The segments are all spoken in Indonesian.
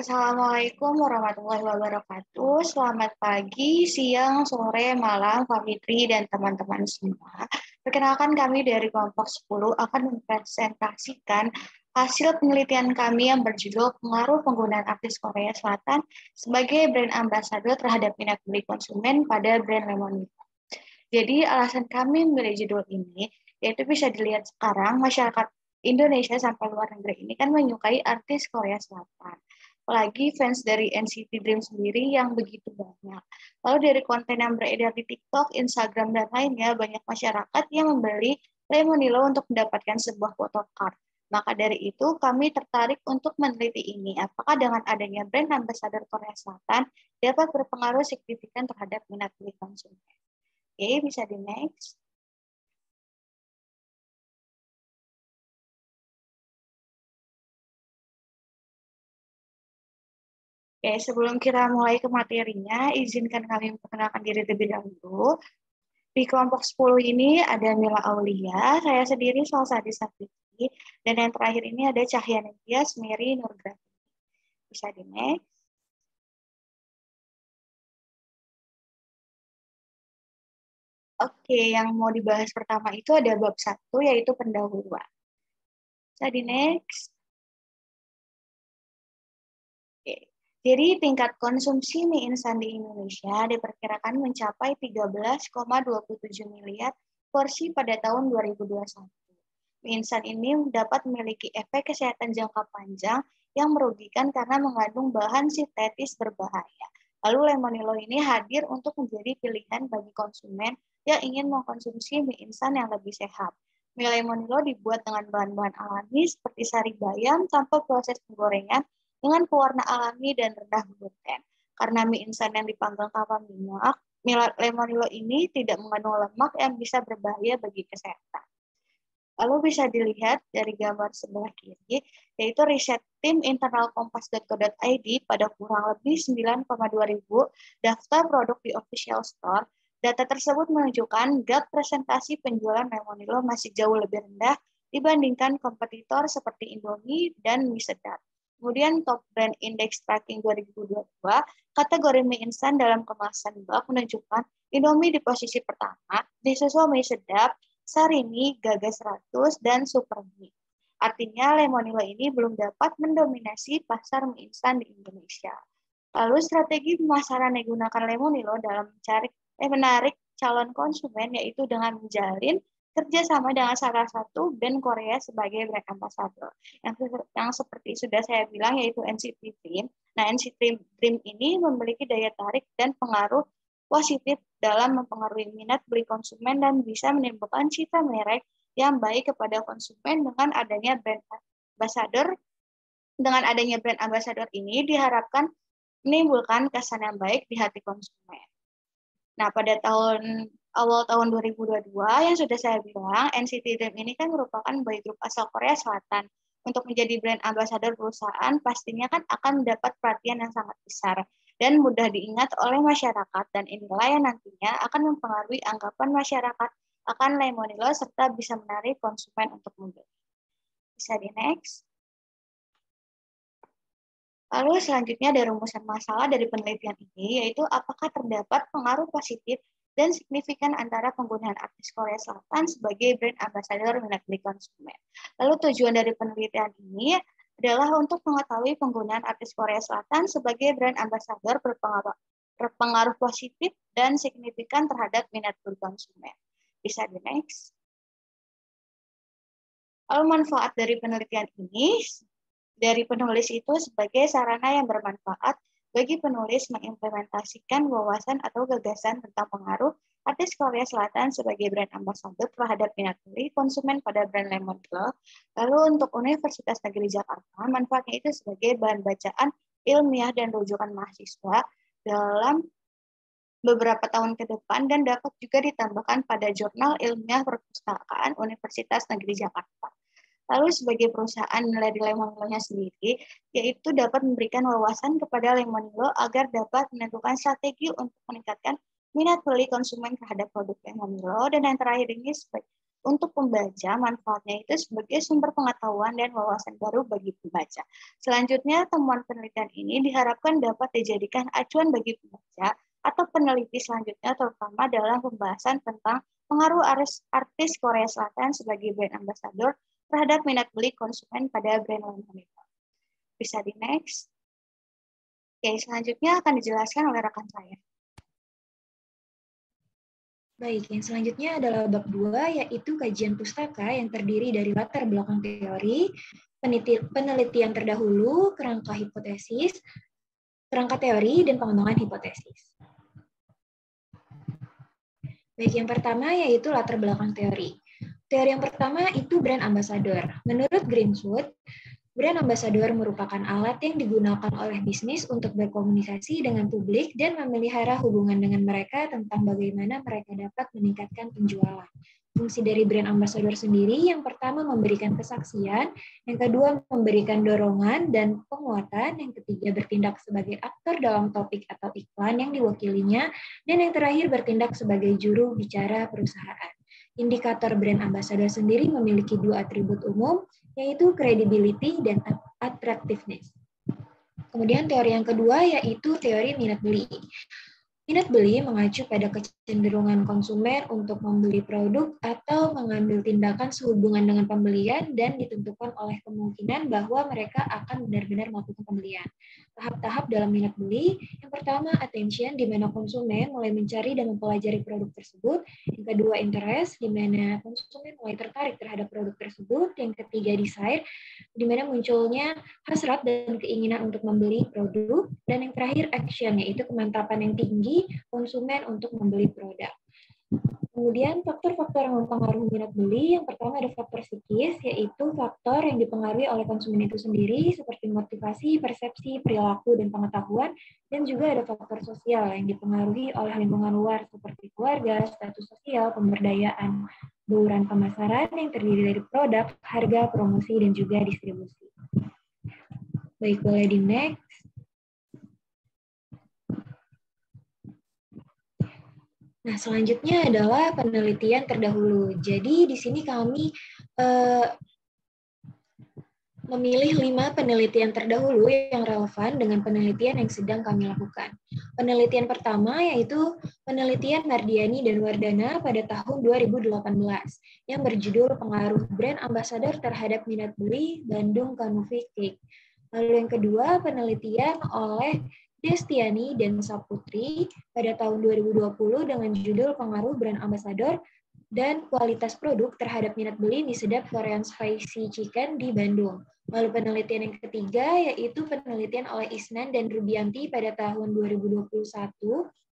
Assalamualaikum warahmatullahi wabarakatuh. Selamat pagi, siang, sore, malam, Kak Fitri dan teman-teman semua. Perkenalkan kami dari kelompok 10 akan mempresentasikan hasil penelitian kami yang berjudul pengaruh penggunaan artis Korea Selatan sebagai brand ambassador terhadap minat beli konsumen pada brand Lemonade. Jadi alasan kami memilih judul ini, yaitu bisa dilihat sekarang masyarakat Indonesia sampai luar negeri ini kan menyukai artis Korea Selatan. Apalagi fans dari NCT Dream sendiri yang begitu banyak. Lalu dari konten yang beredar di TikTok, Instagram, dan lainnya, banyak masyarakat yang membeli Lemonilo untuk mendapatkan sebuah photocard. Maka dari itu, kami tertarik untuk meneliti ini. Apakah dengan adanya brand ambassador Korea Selatan dapat berpengaruh signifikan terhadap minat beli konsumen? Oke, bisa di next. Oke, sebelum kita mulai ke materinya, izinkan kami memperkenalkan diri terlebih dahulu. Di kelompok 10 ini ada Mila Aulia, saya sendiri Salsadi Sakriti, dan yang terakhir ini ada Cahya Tias Mary Nurgrati. Bisa di next. Oke, yang mau dibahas pertama itu ada bab 1, yaitu pendahuluan. Bisa di next. Oke. Jadi tingkat konsumsi mie instan di Indonesia diperkirakan mencapai 13,27 miliar porsi pada tahun 2021. Mie instan ini dapat memiliki efek kesehatan jangka panjang yang merugikan karena mengandung bahan sintetis berbahaya. Lalu lemonilo ini hadir untuk menjadi pilihan bagi konsumen yang ingin mengkonsumsi mie instan yang lebih sehat. Mie lemonilo dibuat dengan bahan-bahan alami seperti sari bayam tanpa proses penggorengan dengan pewarna alami dan rendah gluten. Karena mie instan yang dipanggang tanpa minyak, mie lemonilo ini tidak mengandung lemak yang bisa berbahaya bagi kesehatan. Lalu bisa dilihat dari gambar sebelah kiri, yaitu riset tim internal kompas.co.id pada kurang lebih 9,2 ribu daftar produk di official store. Data tersebut menunjukkan gap presentasi penjualan lemonilo masih jauh lebih rendah dibandingkan kompetitor seperti Indomie dan mie sedap. Kemudian Top Brand Index Tracking 2022, kategori mie instan dalam kemasan bak menunjukkan Indomie di posisi pertama, disusul mie sedap, Sarimi, Gaga 100, dan Supermi. Artinya lemonilo ini belum dapat mendominasi pasar mie instan di Indonesia. Lalu strategi pemasaran yang digunakan lemonilo dalam menarik calon konsumen yaitu dengan menjalin kerjasama dengan salah satu band Korea sebagai brand ambassador. Yang seperti sudah saya bilang yaitu NCT Dream. Nah, NCT Dream ini memiliki daya tarik dan pengaruh positif dalam mempengaruhi minat beli konsumen dan bisa menimbulkan citra merek yang baik kepada konsumen dengan adanya brand ambassador. Dengan adanya brand ambassador ini diharapkan menimbulkan kesan yang baik di hati konsumen. Nah, pada awal tahun 2022 yang sudah saya bilang, NCT Dream ini kan merupakan boy group asal Korea Selatan. Untuk menjadi brand ambassador perusahaan, pastinya kan akan mendapat perhatian yang sangat besar dan mudah diingat oleh masyarakat, dan inilah yang nantinya akan mempengaruhi anggapan masyarakat akan lemonilo serta bisa menarik konsumen untuk membeli. Bisa di next. Lalu selanjutnya ada rumusan masalah dari penelitian ini, yaitu apakah terdapat pengaruh positif dan signifikan antara penggunaan artis Korea Selatan sebagai brand ambassador minat beli konsumen. Lalu tujuan dari penelitian ini adalah untuk mengetahui penggunaan artis Korea Selatan sebagai brand ambassador berpengaruh positif dan signifikan terhadap minat beli konsumen. Bisa di next. Lalu manfaat dari penelitian ini dari penulis itu sebagai sarana yang bermanfaat bagi penulis mengimplementasikan wawasan atau gagasan tentang pengaruh artis Korea Selatan sebagai brand ambassador terhadap minat beli konsumen pada brand lemonilo. Lalu untuk Universitas Negeri Jakarta, manfaatnya itu sebagai bahan bacaan ilmiah dan rujukan mahasiswa dalam beberapa tahun ke depan dan dapat juga ditambahkan pada jurnal ilmiah perpustakaan Universitas Negeri Jakarta. Lalu sebagai perusahaan dari Lemonilo-nya sendiri, yaitu dapat memberikan wawasan kepada Lemonilo agar dapat menentukan strategi untuk meningkatkan minat beli konsumen terhadap produk Lemonilo. Dan yang terakhir ini untuk pembaca, manfaatnya itu sebagai sumber pengetahuan dan wawasan baru bagi pembaca. Selanjutnya, temuan penelitian ini diharapkan dapat dijadikan acuan bagi pembaca atau peneliti selanjutnya, terutama dalam pembahasan tentang pengaruh artis Korea Selatan sebagai brand ambassador terhadap minat beli konsumen pada brand wanita. Bisa di next. Oke, selanjutnya akan dijelaskan oleh rekan saya. Baik, yang selanjutnya adalah bab 2, yaitu kajian pustaka yang terdiri dari latar belakang teori, penelitian terdahulu, kerangka hipotesis, kerangka teori, dan pengembangan hipotesis. Baik, yang pertama yaitu latar belakang teori. Teori yang pertama itu brand ambassador. Menurut Greenwood, brand ambassador merupakan alat yang digunakan oleh bisnis untuk berkomunikasi dengan publik dan memelihara hubungan dengan mereka tentang bagaimana mereka dapat meningkatkan penjualan. Fungsi dari brand ambassador sendiri, yang pertama memberikan kesaksian, yang kedua memberikan dorongan dan penguatan, yang ketiga bertindak sebagai aktor dalam topik atau iklan yang diwakilinya, dan yang terakhir bertindak sebagai juru bicara perusahaan. Indikator brand ambassador sendiri memiliki dua atribut umum, yaitu credibility dan attractiveness. Kemudian teori yang kedua yaitu teori minat beli. Minat beli mengacu pada kecenderungan konsumen untuk membeli produk atau mengambil tindakan sehubungan dengan pembelian dan ditentukan oleh kemungkinan bahwa mereka akan benar-benar melakukan pembelian. Tahap-tahap dalam minat beli, yang pertama attention, di mana konsumen mulai mencari dan mempelajari produk tersebut. Yang kedua interest, di mana konsumen mulai tertarik terhadap produk tersebut. Yang ketiga desire, di mana munculnya hasrat dan keinginan untuk membeli produk. Dan yang terakhir action, yaitu kemantapan yang tinggi konsumen untuk membeli produk. Kemudian faktor-faktor yang mempengaruhi minat beli, yang pertama ada faktor psikis, yaitu faktor yang dipengaruhi oleh konsumen itu sendiri, seperti motivasi, persepsi, perilaku, dan pengetahuan, dan juga ada faktor sosial yang dipengaruhi oleh lingkungan luar, seperti keluarga, status sosial, pemberdayaan, bauran pemasaran yang terdiri dari produk, harga, promosi, dan juga distribusi. Baik, boleh di next. Nah, selanjutnya adalah penelitian terdahulu. Jadi, di sini kami memilih 5 penelitian terdahulu yang relevan dengan penelitian yang sedang kami lakukan. Penelitian pertama yaitu penelitian Mardiani dan Wardana pada tahun 2018 yang berjudul Pengaruh Brand Ambassador Terhadap Minat Beli Bandung Canopy Cake. Lalu yang kedua, penelitian oleh Destiani dan Saputri pada tahun 2020 dengan judul Pengaruh Brand Ambassador dan Kualitas Produk Terhadap Minat Beli Mie Sedap Korean Spicy Chicken di Bandung. Lalu penelitian yang ketiga yaitu penelitian oleh Isnan dan Rubianti pada tahun 2021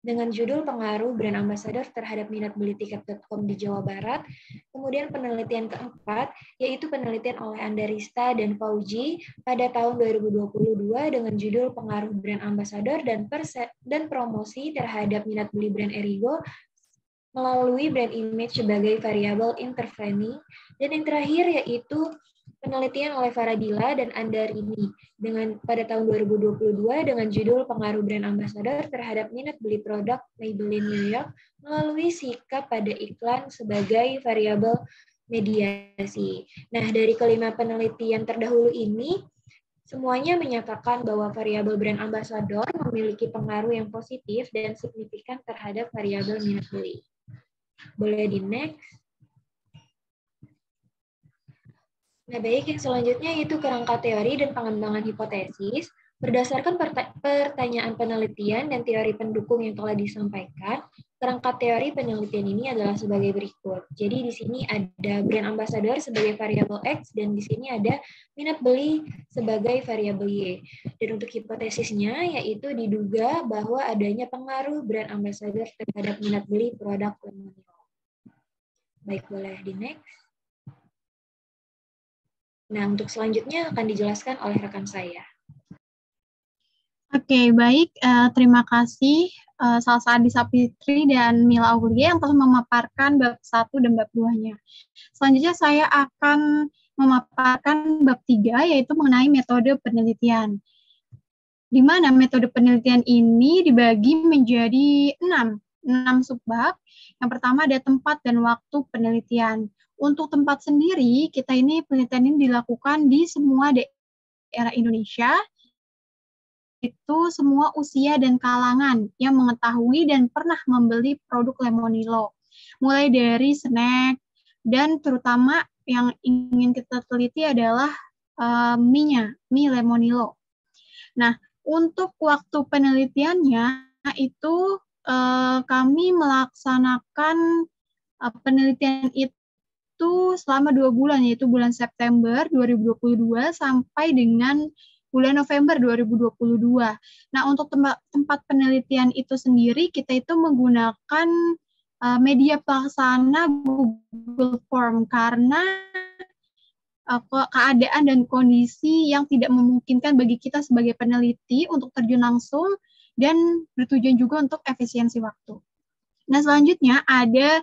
dengan judul Pengaruh Brand Ambassador Terhadap Minat Beli Tiket.com di Jawa Barat. Kemudian penelitian keempat yaitu penelitian oleh Andarista dan Fauji pada tahun 2022 dengan judul Pengaruh Brand Ambassador dan Promosi Terhadap Minat Beli Brand Erigo melalui brand image sebagai variabel intervening. Dan yang terakhir yaitu penelitian oleh Faradila dan Andarini pada tahun 2022 dengan judul Pengaruh Brand Ambassador Terhadap Minat Beli Produk Maybelline New York melalui sikap pada iklan sebagai variabel mediasi. Nah, dari kelima penelitian terdahulu ini, semuanya menyatakan bahwa variabel brand ambassador memiliki pengaruh yang positif dan signifikan terhadap variabel minat beli. Boleh di next. Nah, baik, yang selanjutnya yaitu kerangka teori dan pengembangan hipotesis. Berdasarkan pertanyaan penelitian dan teori pendukung yang telah disampaikan, kerangka teori penelitian ini adalah sebagai berikut. Jadi di sini ada brand ambassador sebagai variabel X dan di sini ada minat beli sebagai variabel Y. Dan untuk hipotesisnya yaitu diduga bahwa adanya pengaruh brand ambassador terhadap minat beli produk Lemonade. Baik, boleh di next. Nah, untuk selanjutnya akan dijelaskan oleh rekan saya. Oke, baik. Terima kasih Salsa Adi Sapitri dan Mila Aulia yang telah memaparkan bab 1 dan bab 2-nya. Selanjutnya saya akan memaparkan bab 3, yaitu mengenai metode penelitian. Di mana metode penelitian ini dibagi menjadi 6 subbab. Yang pertama ada tempat dan waktu penelitian. Untuk tempat sendiri, kita ini penelitian ini dilakukan di semua daerah Indonesia, itu semua usia dan kalangan yang mengetahui dan pernah membeli produk Lemonilo. Mulai dari snack, dan terutama yang ingin kita teliti adalah mie Lemonilo. Nah, untuk waktu penelitiannya itu kami melaksanakan penelitian itu selama 2 bulan, yaitu bulan September 2022 sampai dengan bulan November 2022. Nah, untuk tempat penelitian itu sendiri, kita itu menggunakan media pelaksana Google Form karena keadaan dan kondisi yang tidak memungkinkan bagi kita sebagai peneliti untuk terjun langsung dan bertujuan juga untuk efisiensi waktu. Nah, selanjutnya ada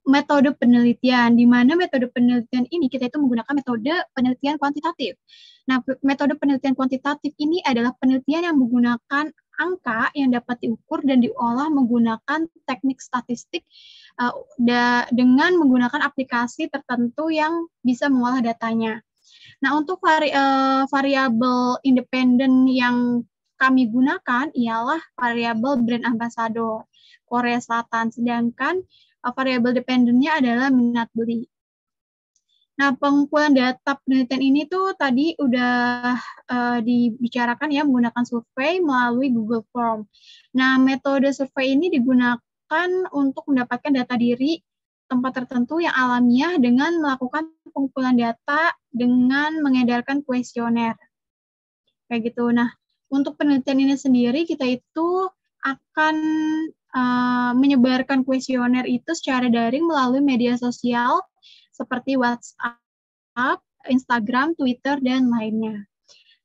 metode penelitian, di mana metode penelitian ini kita itu menggunakan metode penelitian kuantitatif. Nah, metode penelitian kuantitatif ini adalah penelitian yang menggunakan angka yang dapat diukur dan diolah menggunakan teknik statistik dengan menggunakan aplikasi tertentu yang bisa mengolah datanya. Nah, untuk variabel independen yang kami gunakan ialah variabel brand ambassador Korea Selatan, sedangkan variabel dependennya adalah minat beli. Nah, pengumpulan data penelitian ini tuh tadi udah dibicarakan ya, menggunakan survei melalui Google Form. Nah, metode survei ini digunakan untuk mendapatkan data diri tempat tertentu yang alamiah dengan melakukan pengumpulan data dengan mengedarkan kuesioner. Kayak gitu. Nah, untuk penelitian ini sendiri kita itu akan menyebarkan kuesioner itu secara daring melalui media sosial seperti WhatsApp, Instagram, Twitter, dan lainnya.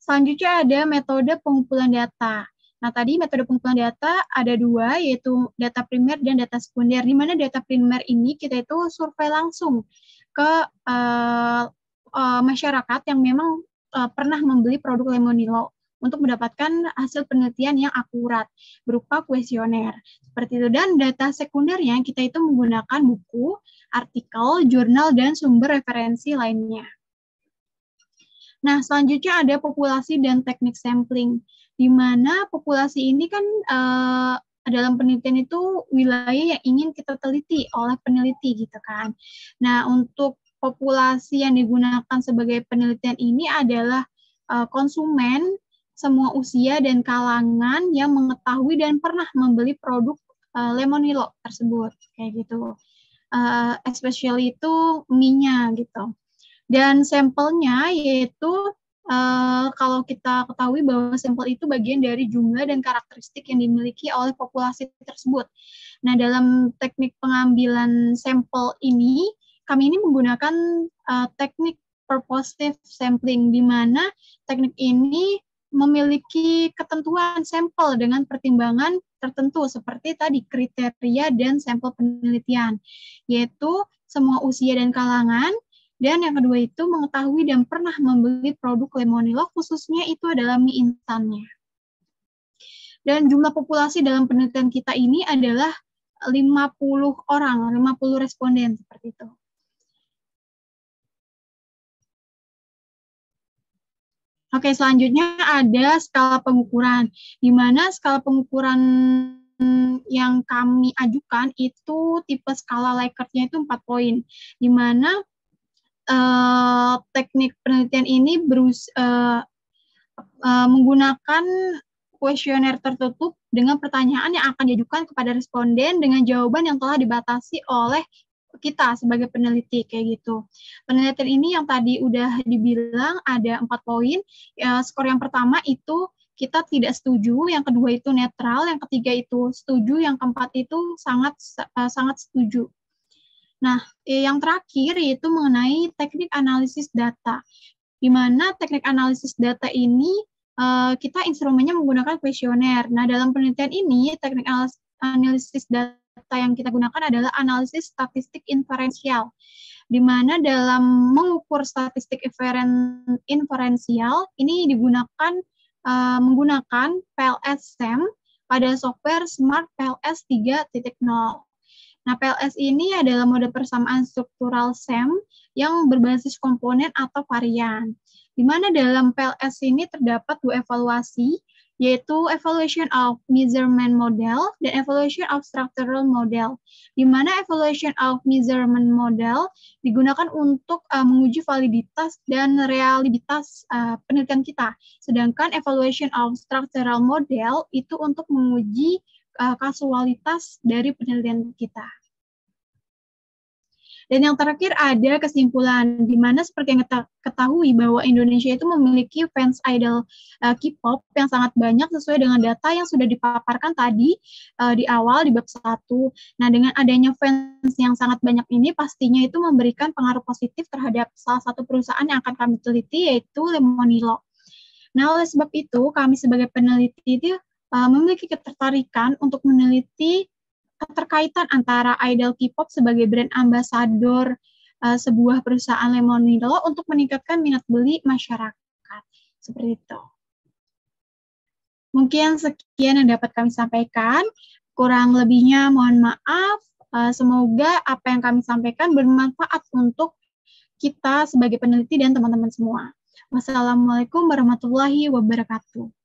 Selanjutnya ada metode pengumpulan data. Nah, tadi metode pengumpulan data ada 2, yaitu data primer dan data sekunder, di mana data primer ini kita itu survei langsung ke masyarakat yang memang pernah membeli produk Lemonilo untuk mendapatkan hasil penelitian yang akurat berupa kuesioner. Seperti itu. Dan data sekundernya kita itu menggunakan buku, artikel, jurnal, dan sumber referensi lainnya. Nah, selanjutnya ada populasi dan teknik sampling, di mana populasi ini kan dalam penelitian itu wilayah yang ingin kita teliti oleh peneliti gitu kan. Nah, untuk populasi yang digunakan sebagai penelitian ini adalah konsumen semua usia dan kalangan yang mengetahui dan pernah membeli produk Lemonilo tersebut, kayak gitu. Especially itu mie-nya gitu. Dan sampelnya yaitu kalau kita ketahui bahwa sampel itu bagian dari jumlah dan karakteristik yang dimiliki oleh populasi tersebut. Nah, dalam teknik pengambilan sampel ini, kami ini menggunakan teknik purposive sampling, di mana teknik ini memiliki ketentuan sampel dengan pertimbangan tertentu seperti tadi kriteria dan sampel penelitian, yaitu semua usia dan kalangan, dan yang kedua itu mengetahui dan pernah membeli produk Lemonilo, khususnya itu adalah mie instannya. Dan jumlah populasi dalam penelitian kita ini adalah 50 orang, 50 responden seperti itu. Oke, selanjutnya ada skala pengukuran, di mana skala pengukuran yang kami ajukan itu tipe skala Likert-nya itu 4 poin, di mana teknik penelitian ini menggunakan kuesioner tertutup dengan pertanyaan yang akan diajukan kepada responden dengan jawaban yang telah dibatasi oleh kita sebagai peneliti, kayak gitu. Penelitian ini yang tadi udah dibilang ada 4 poin. Skor yang pertama itu kita tidak setuju, yang kedua itu netral, yang ketiga itu setuju, yang keempat itu sangat setuju. Nah, yang terakhir yaitu mengenai teknik analisis data, di mana teknik analisis data ini kita instrumennya menggunakan kuesioner. Nah, dalam penelitian ini teknik analisis data yang kita gunakan adalah analisis statistik inferensial, di mana dalam mengukur statistik inferensial ini digunakan menggunakan PLS SEM pada software Smart PLS 3.0. Nah, PLS ini adalah mode persamaan struktural SEM yang berbasis komponen atau varian. Di mana dalam PLS ini terdapat dua evaluasi, yaitu evaluation of measurement model dan evaluation of structural model. Di mana evaluation of measurement model digunakan untuk menguji validitas dan realitas penelitian kita. Sedangkan evaluation of structural model itu untuk menguji kasualitas dari penelitian kita. Dan yang terakhir ada kesimpulan, di mana seperti yang kita ketahui bahwa Indonesia itu memiliki fans idol K-pop yang sangat banyak sesuai dengan data yang sudah dipaparkan tadi di awal di bab 1. Nah, dengan adanya fans yang sangat banyak ini pastinya itu memberikan pengaruh positif terhadap salah satu perusahaan yang akan kami teliti, yaitu Lemonilo. Nah, oleh sebab itu, kami sebagai peneliti itu memiliki ketertarikan untuk meneliti keterkaitan antara idol K-pop sebagai brand ambassador sebuah perusahaan Lemonilo untuk meningkatkan minat beli masyarakat. Seperti itu. Mungkin sekian yang dapat kami sampaikan. Kurang lebihnya mohon maaf. Semoga apa yang kami sampaikan bermanfaat untuk kita sebagai peneliti dan teman-teman semua. Wassalamualaikum warahmatullahi wabarakatuh.